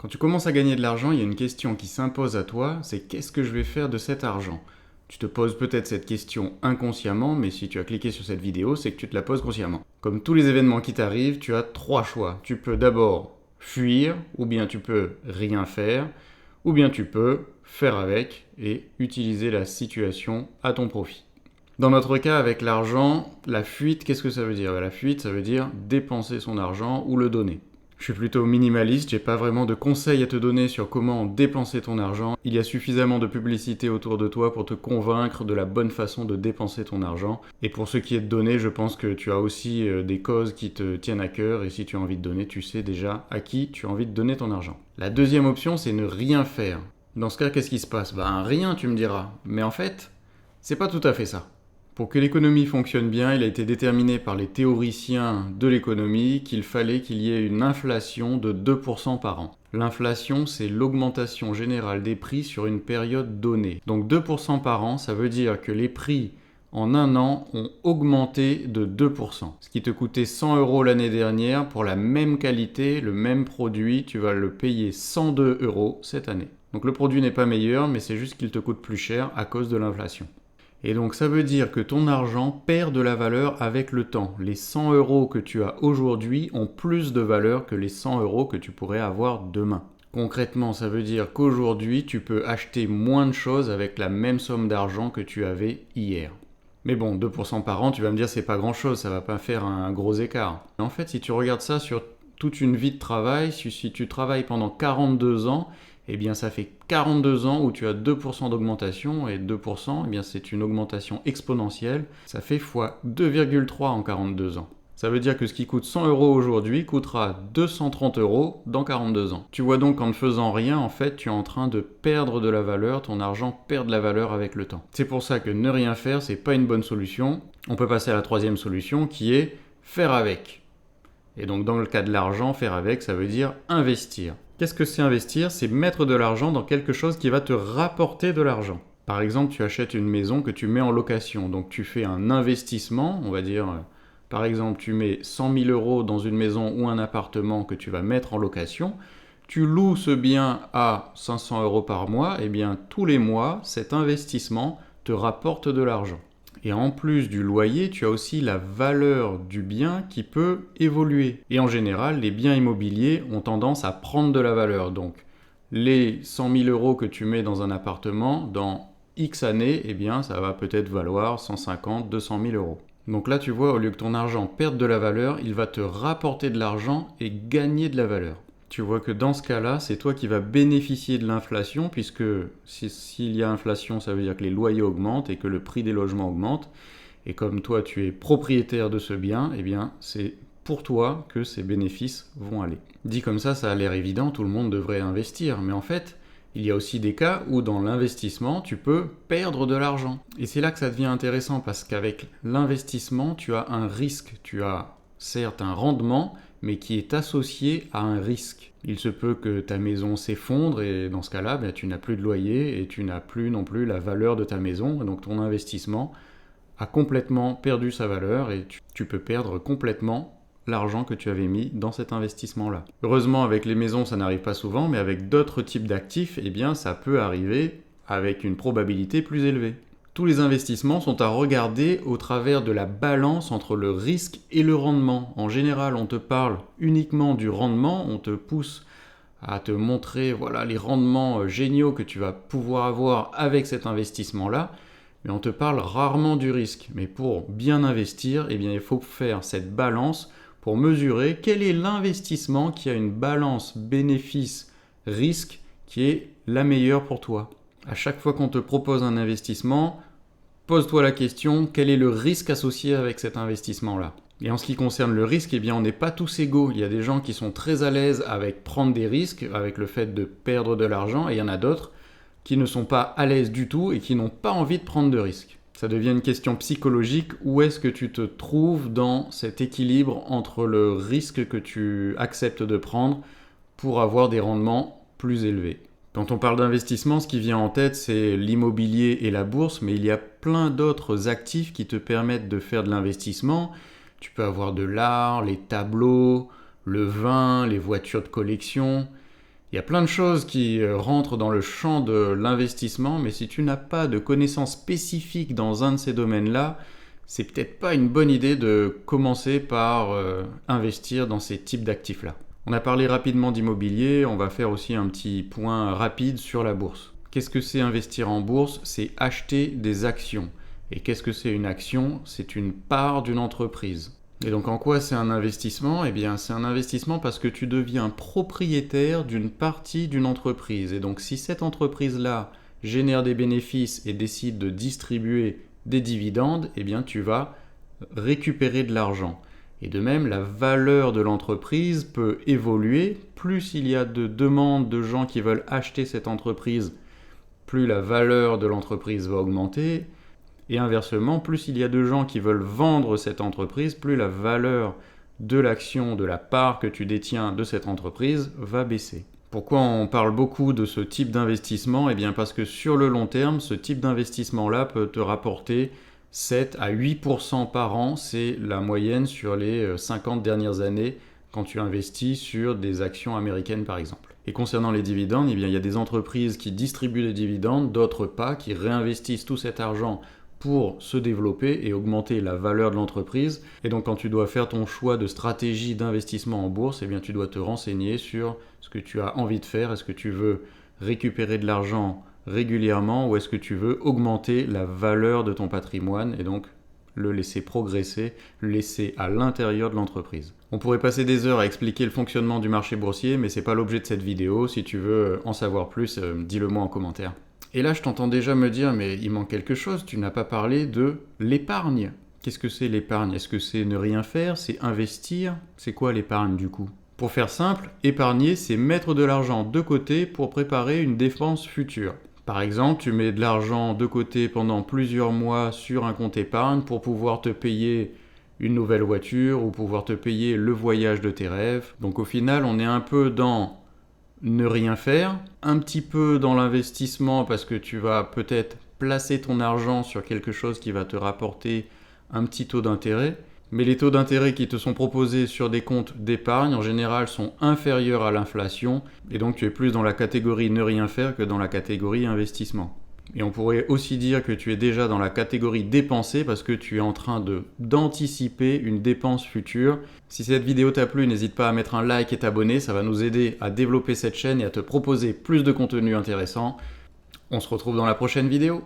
Quand tu commences à gagner de l'argent, il y a une question qui s'impose à toi, c'est qu'est-ce que je vais faire de cet argent? Tu te poses peut-être cette question inconsciemment, mais si tu as cliqué sur cette vidéo, c'est que tu te la poses consciemment. Comme tous les événements qui t'arrivent, tu as trois choix. Tu peux d'abord fuir, ou bien tu peux rien faire, ou bien tu peux faire avec et utiliser la situation à ton profit. Dans notre cas, avec l'argent, la fuite, qu'est-ce que ça veut dire? La fuite, ça veut dire dépenser son argent ou le donner. Je suis plutôt minimaliste, j'ai pas vraiment de conseils à te donner sur comment dépenser ton argent. Il y a suffisamment de publicité autour de toi pour te convaincre de la bonne façon de dépenser ton argent. Et pour ce qui est de donner, je pense que tu as aussi des causes qui te tiennent à cœur et si tu as envie de donner, tu sais déjà à qui tu as envie de donner ton argent. La deuxième option, c'est ne rien faire. Dans ce cas, qu'est-ce qui se passe? Rien, tu me diras. Mais en fait, c'est pas tout à fait ça. Pour que l'économie fonctionne bien, il a été déterminé par les théoriciens de l'économie qu'il fallait qu'il y ait une inflation de 2% par an. L'inflation, c'est l'augmentation générale des prix sur une période donnée. Donc 2% par an, ça veut dire que les prix en un an ont augmenté de 2%. Ce qui te coûtait 100 € l'année dernière, pour la même qualité, le même produit, tu vas le payer 102 € cette année. Donc le produit n'est pas meilleur, mais c'est juste qu'il te coûte plus cher à cause de l'inflation. Et donc ça veut dire que ton argent perd de la valeur avec le temps. Les 100 € que tu as aujourd'hui ont plus de valeur que les 100 € que tu pourrais avoir demain. Concrètement, ça veut dire qu'aujourd'hui, tu peux acheter moins de choses avec la même somme d'argent que tu avais hier. Mais bon, 2% par an, tu vas me dire c'est pas grand chose, ça va pas faire un gros écart. En fait, si tu regardes ça sur toute une vie de travail, si tu travailles pendant 42 ans, eh bien ça fait 42 ans où tu as 2% d'augmentation, et 2%, eh bien c'est une augmentation exponentielle, ça fait fois 2,3 en 42 ans. Ça veut dire que ce qui coûte 100 € aujourd'hui coûtera 230 € dans 42 ans. Tu vois donc qu'en ne faisant rien, en fait, tu es en train de perdre de la valeur, ton argent perd de la valeur avec le temps. C'est pour ça que ne rien faire, c'est pas une bonne solution. On peut passer à la troisième solution qui est faire avec. Et donc dans le cas de l'argent, faire avec, ça veut dire investir. Qu'est-ce que c'est investir? C'est mettre de l'argent dans quelque chose qui va te rapporter de l'argent. Par exemple, tu achètes une maison que tu mets en location. Donc tu fais un investissement, on va dire, par exemple, tu mets 100 000 € dans une maison ou un appartement que tu vas mettre en location. Tu loues ce bien à 500 € par mois, et bien tous les mois, cet investissement te rapporte de l'argent. Et en plus du loyer, tu as aussi la valeur du bien qui peut évoluer. Et en général, les biens immobiliers ont tendance à prendre de la valeur. Donc, les 100 000 € que tu mets dans un appartement, dans X années, eh bien, ça va peut-être valoir 150, 200 000 €. Donc là, tu vois, au lieu que ton argent perde de la valeur, il va te rapporter de l'argent et gagner de la valeur. Tu vois que dans ce cas-là, c'est toi qui vas bénéficier de l'inflation, puisque s'il y a inflation, ça veut dire que les loyers augmentent et que le prix des logements augmente. Et comme toi, tu es propriétaire de ce bien, eh bien, c'est pour toi que ces bénéfices vont aller. Dit comme ça a l'air évident, tout le monde devrait investir. Mais en fait, il y a aussi des cas où dans l'investissement, tu peux perdre de l'argent. Et c'est là que ça devient intéressant, parce qu'avec l'investissement, tu as un risque. Tu as certes un rendement, mais qui est associé à un risque. Il se peut que ta maison s'effondre et dans ce cas-là, tu n'as plus de loyer et tu n'as plus non plus la valeur de ta maison. Et donc ton investissement a complètement perdu sa valeur et tu peux perdre complètement l'argent que tu avais mis dans cet investissement-là. Heureusement, avec les maisons, ça n'arrive pas souvent, mais avec d'autres types d'actifs, eh bien, ça peut arriver avec une probabilité plus élevée. Tous les investissements sont à regarder au travers de la balance entre le risque et le rendement. En général, on te parle uniquement du rendement, on te pousse à te montrer les rendements géniaux que tu vas pouvoir avoir avec cet investissement-là, mais on te parle rarement du risque. Mais pour bien investir, eh bien, il faut faire cette balance pour mesurer quel est l'investissement qui a une balance bénéfice-risque qui est la meilleure pour toi. À chaque fois qu'on te propose un investissement, pose-toi la question, quel est le risque associé avec cet investissement-là? Et en ce qui concerne le risque, eh bien, on n'est pas tous égaux. Il y a des gens qui sont très à l'aise avec prendre des risques, avec le fait de perdre de l'argent, et il y en a d'autres qui ne sont pas à l'aise du tout et qui n'ont pas envie de prendre de risques. Ça devient une question psychologique. Où est-ce que tu te trouves dans cet équilibre entre le risque que tu acceptes de prendre pour avoir des rendements plus élevés? Quand on parle d'investissement, ce qui vient en tête, c'est l'immobilier et la bourse, mais il y a plein d'autres actifs qui te permettent de faire de l'investissement. Tu peux avoir de l'art, les tableaux, le vin, les voitures de collection. Il y a plein de choses qui rentrent dans le champ de l'investissement, mais si tu n'as pas de connaissances spécifiques dans un de ces domaines-là, c'est peut-être pas une bonne idée de commencer par investir dans ces types d'actifs-là. On a parlé rapidement d'immobilier, on va faire aussi un petit point rapide sur la bourse. Qu'est-ce que c'est investir en bourse? C'est acheter des actions. Et qu'est-ce que c'est une action? C'est une part d'une entreprise. Et donc en quoi c'est un investissement? Eh bien c'est un investissement parce que tu deviens propriétaire d'une partie d'une entreprise. Et donc si cette entreprise-là génère des bénéfices et décide de distribuer des dividendes, eh bien tu vas récupérer de l'argent. Et de même, la valeur de l'entreprise peut évoluer. Plus il y a de demandes de gens qui veulent acheter cette entreprise, plus la valeur de l'entreprise va augmenter. Et inversement, plus il y a de gens qui veulent vendre cette entreprise, plus la valeur de l'action, de la part que tu détiens de cette entreprise va baisser. Pourquoi on parle beaucoup de ce type d'investissement? Eh bien parce que sur le long terme, ce type d'investissement-là peut te rapporter 7 à 8% par an, c'est la moyenne sur les 50 dernières années quand tu investis sur des actions américaines par exemple. Et concernant les dividendes, eh bien, il y a des entreprises qui distribuent les dividendes, d'autres pas, qui réinvestissent tout cet argent pour se développer et augmenter la valeur de l'entreprise. Et donc quand tu dois faire ton choix de stratégie d'investissement en bourse, eh bien, tu dois te renseigner sur ce que tu as envie de faire. Est-ce que tu veux récupérer de l'argent régulièrement ou est-ce que tu veux augmenter la valeur de ton patrimoine et donc le laisser progresser, le laisser à l'intérieur de l'entreprise. On pourrait passer des heures à expliquer le fonctionnement du marché boursier, mais c'est pas l'objet de cette vidéo. Si tu veux en savoir plus, dis-le moi en commentaire. Et là, je t'entends déjà me dire, mais il manque quelque chose, tu n'as pas parlé de l'épargne. Qu'est-ce que c'est l'épargne? Est-ce que c'est ne rien faire? C'est investir? C'est quoi l'épargne du coup? Pour faire simple, épargner, c'est mettre de l'argent de côté pour préparer une dépense future. Par exemple, tu mets de l'argent de côté pendant plusieurs mois sur un compte épargne pour pouvoir te payer une nouvelle voiture ou pouvoir te payer le voyage de tes rêves. Donc au final, on est un peu dans ne rien faire, un petit peu dans l'investissement parce que tu vas peut-être placer ton argent sur quelque chose qui va te rapporter un petit taux d'intérêt. Mais les taux d'intérêt qui te sont proposés sur des comptes d'épargne, en général, sont inférieurs à l'inflation. Et donc, tu es plus dans la catégorie ne rien faire que dans la catégorie investissement. Et on pourrait aussi dire que tu es déjà dans la catégorie dépenser parce que tu es en train d'anticiper une dépense future. Si cette vidéo t'a plu, n'hésite pas à mettre un like et t'abonner. Ça va nous aider à développer cette chaîne et à te proposer plus de contenu intéressant. On se retrouve dans la prochaine vidéo.